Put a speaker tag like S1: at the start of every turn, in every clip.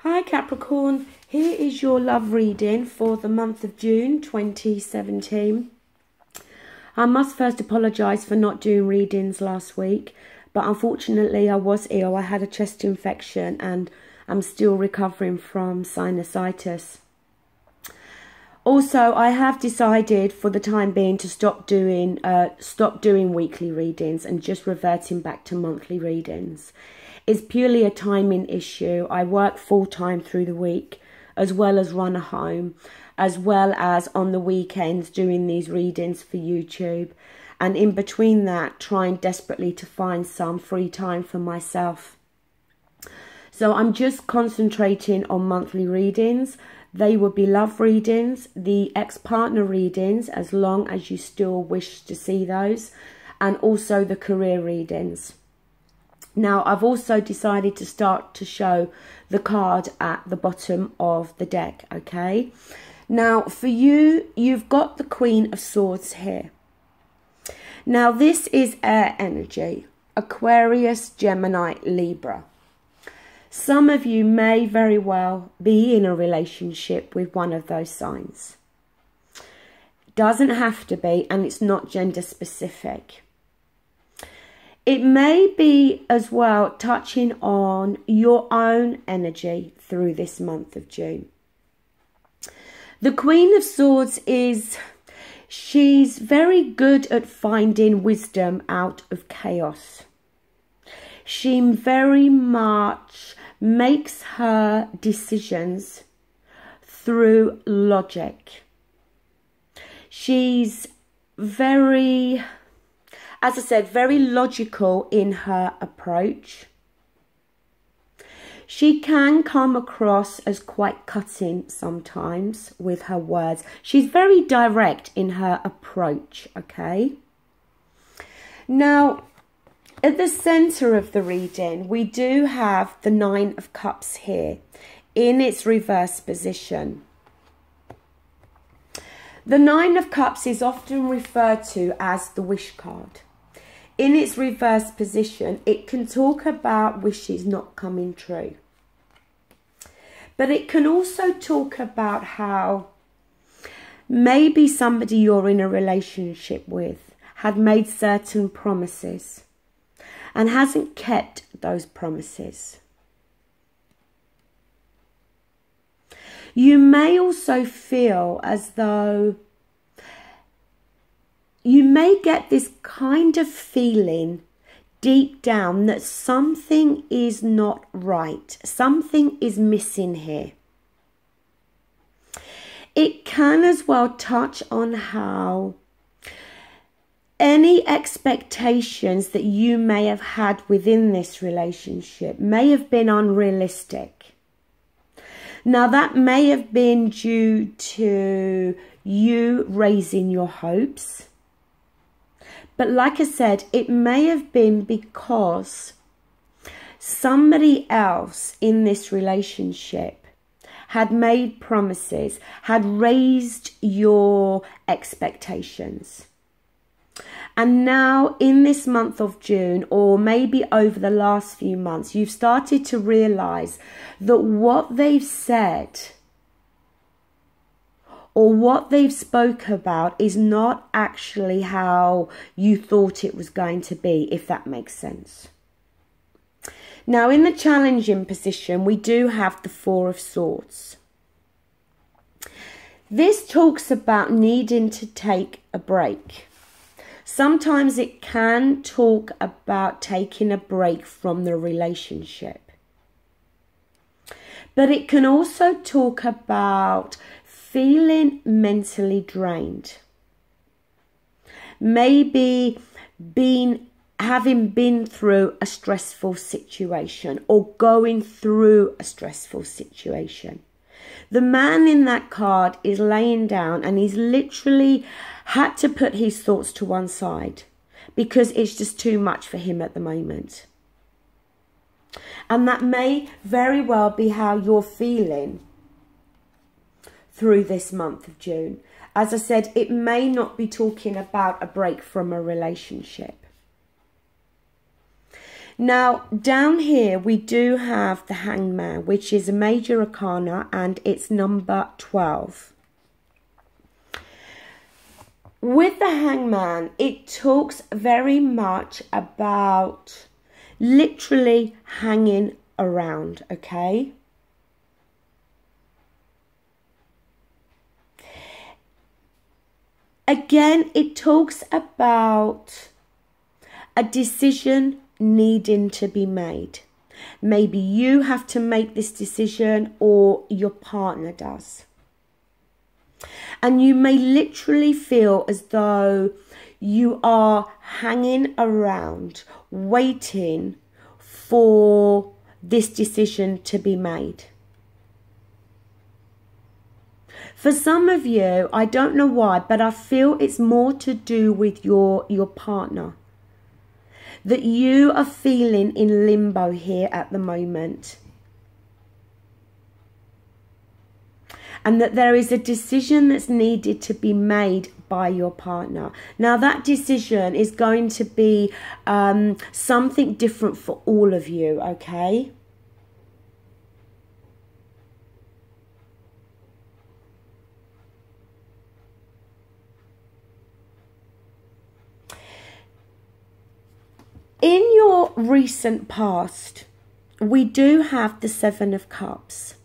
S1: Hi Capricorn, here is your love reading for the month of June 2017. I must first apologise for not doing readings last week, but unfortunately I was ill. I had a chest infection and I'm still recovering from sinusitis. Also, I have decided for the time being to stop doing weekly readings and just reverting back to monthly readings. It's purely a timing issue. I work full-time through the week, as well as run a home, as well as on the weekends doing these readings for YouTube. And in between that, trying desperately to find some free time for myself. So I'm just concentrating on monthly readings. They would be love readings, the ex-partner readings, as long as you still wish to see those, and also the career readings. Now, I've also decided to start to show the card at the bottom of the deck, okay? Now, for you, you've got the Queen of Swords here. Now, this is air energy, Aquarius, Gemini, Libra. Some of you may very well be in a relationship with one of those signs. Doesn't have to be, and it's not gender specific. It may be as well touching on your own energy through this month of June. The Queen of Swords she's very good at finding wisdom out of chaos. She very much makes her decisions through logic. She's very, as I said, very logical in her approach. She can come across as quite cutting sometimes with her words. She's very direct in her approach, okay? Now, at the centre of the reading, we do have the Nine of Cups here in its reverse position. The Nine of Cups is often referred to as the wish card. In its reverse position, it can talk about wishes not coming true. But it can also talk about how maybe somebody you're in a relationship with had made certain promises and hasn't kept those promises. You may also feel as though you may get this kind of feeling deep down that something is not right. Something is missing here. It can as well touch on how any expectations that you may have had within this relationship may have been unrealistic. Now, that may have been due to you raising your hopes. But like I said, it may have been because somebody else in this relationship had made promises, had raised your expectations. And now in this month of June, or maybe over the last few months, you've started to realise that what they've said or what they've spoke about is not actually how you thought it was going to be, if that makes sense. Now, in the challenging position, we do have the Four of Swords. This talks about needing to take a break. Sometimes it can talk about taking a break from the relationship. But it can also talk about feeling mentally drained. Maybe having been through a stressful situation or going through a stressful situation. The man in that card is laying down and he's literally had to put his thoughts to one side because it's just too much for him at the moment. And that may very well be how you're feeling through this month of June. As I said, it may not be talking about a break from a relationship. Now, down here, we do have the Hangman, which is a major arcana, and it's number 12. With the Hangman, it talks very much about literally hanging around, okay? Again, it talks about a decision needing to be made. Maybe you have to make this decision or your partner does. And you may literally feel as though you are hanging around waiting for this decision to be made. For some of you, I don't know why, but I feel it's more to do with your partner. That you are feeling in limbo here at the moment. And that there is a decision that's needed to be made by your partner. Now that decision is going to be something different for all of you, okay? In your recent past, we do have the Seven of Cups.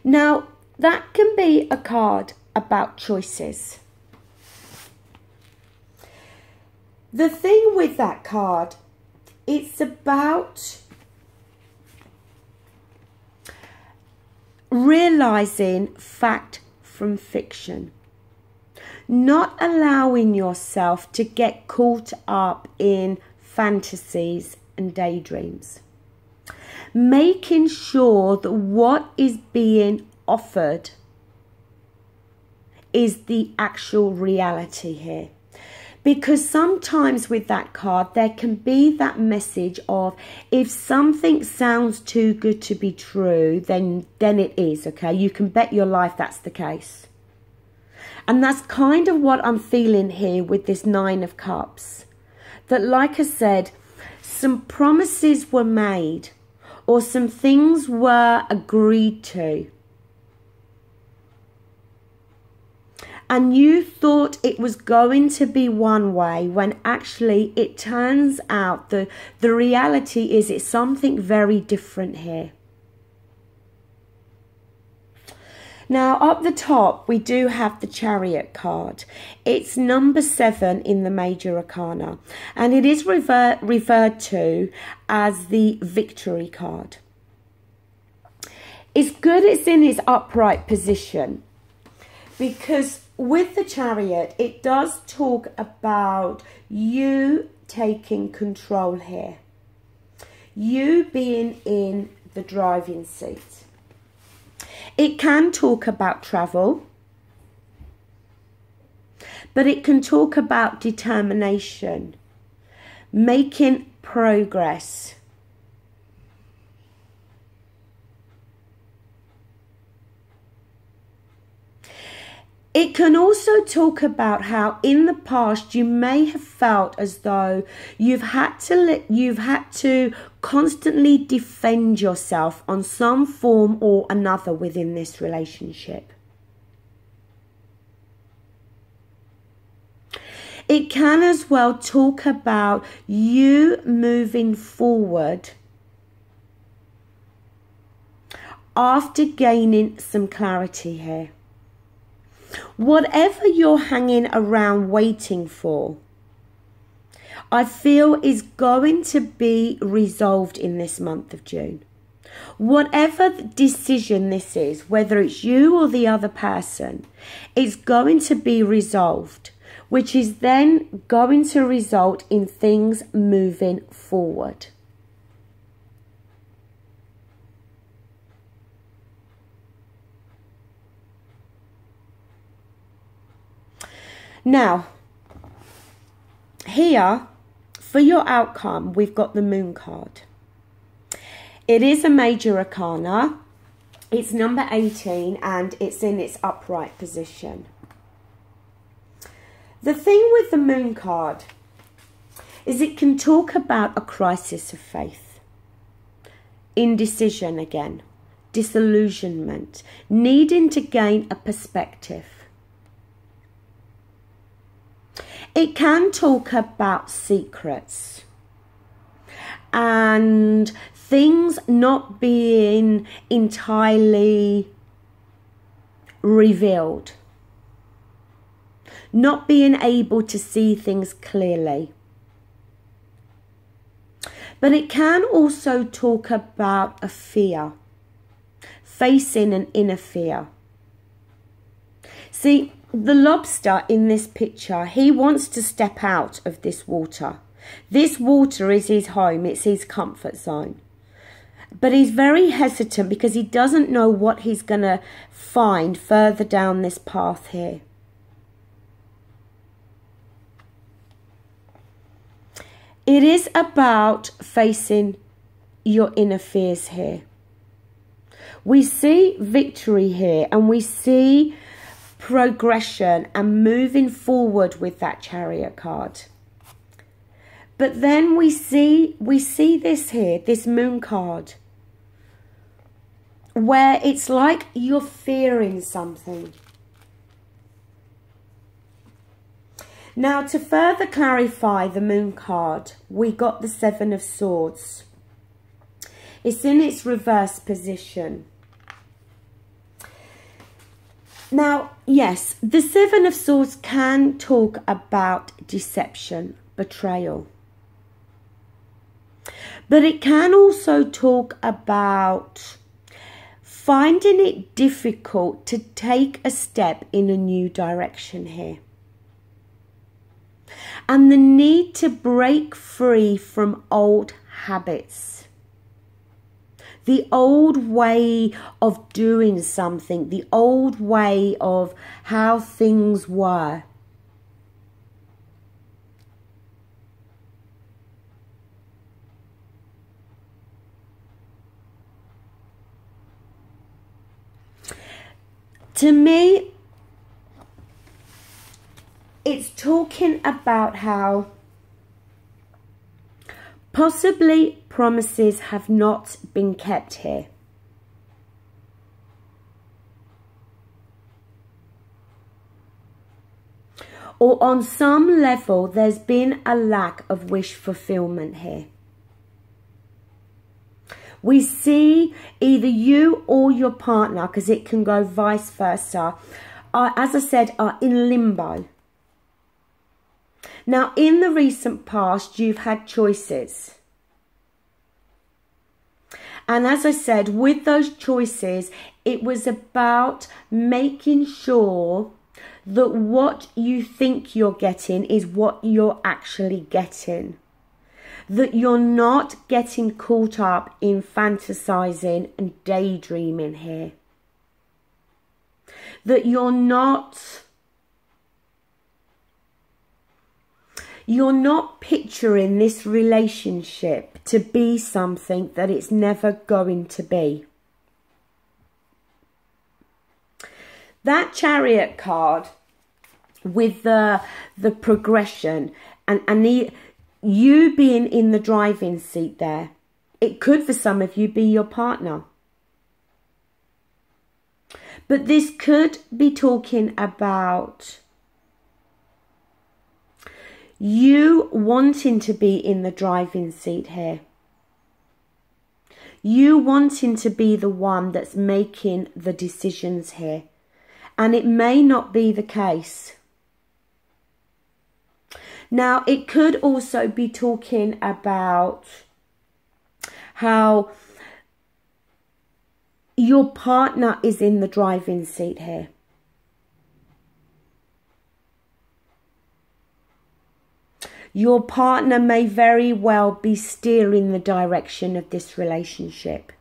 S1: Now, that can be a card about choices. The thing with that card, it's about realizing fact from fiction. Not allowing yourself to get caught up in fantasies and daydreams. Making sure that what is being offered is the actual reality here. Because sometimes with that card, there can be that message of if something sounds too good to be true, then it is, okay? You can bet your life that's the case. And that's kind of what I'm feeling here with this Nine of Cups. That, like I said, some promises were made or some things were agreed to. And you thought it was going to be one way when actually it turns out the reality is it's something very different here. Now, up the top, we do have the Chariot card. It's number 7 in the Major Arcana. And it is referred to as the Victory card. It's good it's in its upright position. Because with the Chariot, it does talk about you taking control here. You being in the driving seat. It can talk about travel, but it can talk about determination, making progress. It can also talk about how in the past you may have felt as though you've had to constantly defend yourself on some form or another within this relationship. It can as well talk about you moving forward after gaining some clarity here. Whatever you're hanging around waiting for, I feel is going to be resolved in this month of June. Whatever decision this is, whether it's you or the other person, it's going to be resolved, which is then going to result in things moving forward. Now, here, for your outcome, we've got the Moon card. It is a Major Arcana. It's number 18 and it's in its upright position. The thing with the Moon card, is it can talk about a crisis of faith, indecision again, disillusionment, needing to gain a perspective. It can talk about secrets and things not being entirely revealed, not being able to see things clearly. But it can also talk about a fear, facing an inner fear. See, the lobster in this picture, he wants to step out of this water. This water is his home, it's his comfort zone. But he's very hesitant because he doesn't know what he's going to find further down this path here. It is about facing your inner fears here. We see victory here, and we see progression and moving forward with that Chariot card. But then we see this here, this Moon card, where it's like you're fearing something. Now, to further clarify the Moon card, we got the Seven of Swords. It's in its reverse position. Now, yes, the Seven of Swords can talk about deception, betrayal. But it can also talk about finding it difficult to take a step in a new direction here. And the need to break free from old habits. The old way of doing something, the old way of how things were. To me, it's talking about how possibly promises have not been kept here. Or on some level, there's been a lack of wish fulfillment here. We see either you or your partner, because it can go vice versa, as I said, are in limbo. Now, in the recent past, you've had choices. And as I said, with those choices, it was about making sure that what you think you're getting is what you're actually getting. That you're not getting caught up in fantasizing and daydreaming here. That you're not picturing this relationship to be something that it's never going to be. That Chariot card with the progression and you being in the driving seat there, it could for some of you be your partner. But this could be talking about you wanting to be in the driving seat here. You wanting to be the one that's making the decisions here. And it may not be the case. Now, it could also be talking about how your partner is in the driving seat here. Your partner may very well be steering the direction of this relationship.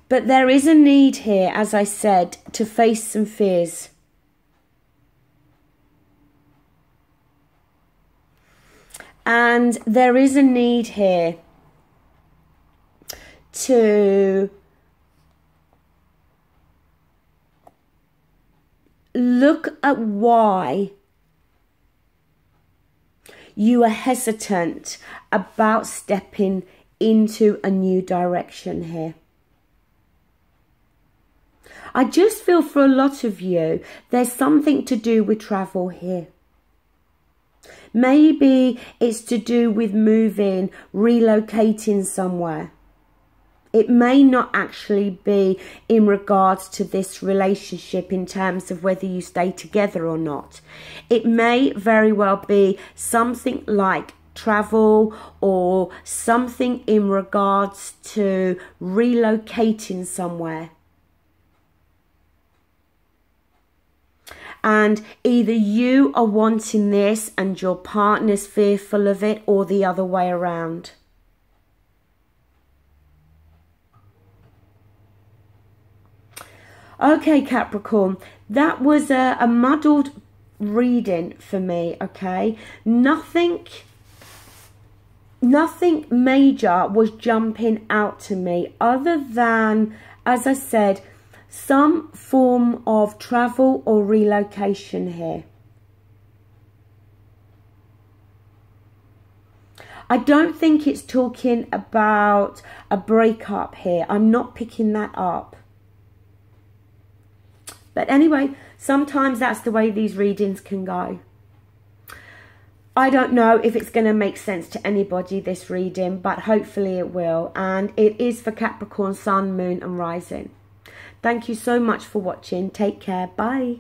S1: But there is a need here, as I said, to face some fears. And there is a need here to look at why you are hesitant about stepping into a new direction here. I just feel for a lot of you, there's something to do with travel here. Maybe it's to do with moving, relocating somewhere. It may not actually be in regards to this relationship in terms of whether you stay together or not. It may very well be something like travel or something in regards to relocating somewhere. And either you are wanting this and your partner's fearful of it, or the other way around. Okay, Capricorn, that was a muddled reading for me, okay? Nothing major was jumping out to me other than, as I said, some form of travel or relocation here. I don't think it's talking about a breakup here. I'm not picking that up. But anyway, sometimes that's the way these readings can go. I don't know if it's going to make sense to anybody, this reading, but hopefully it will. And it is for Capricorn, Sun, Moon and Rising. Thank you so much for watching. Take care. Bye.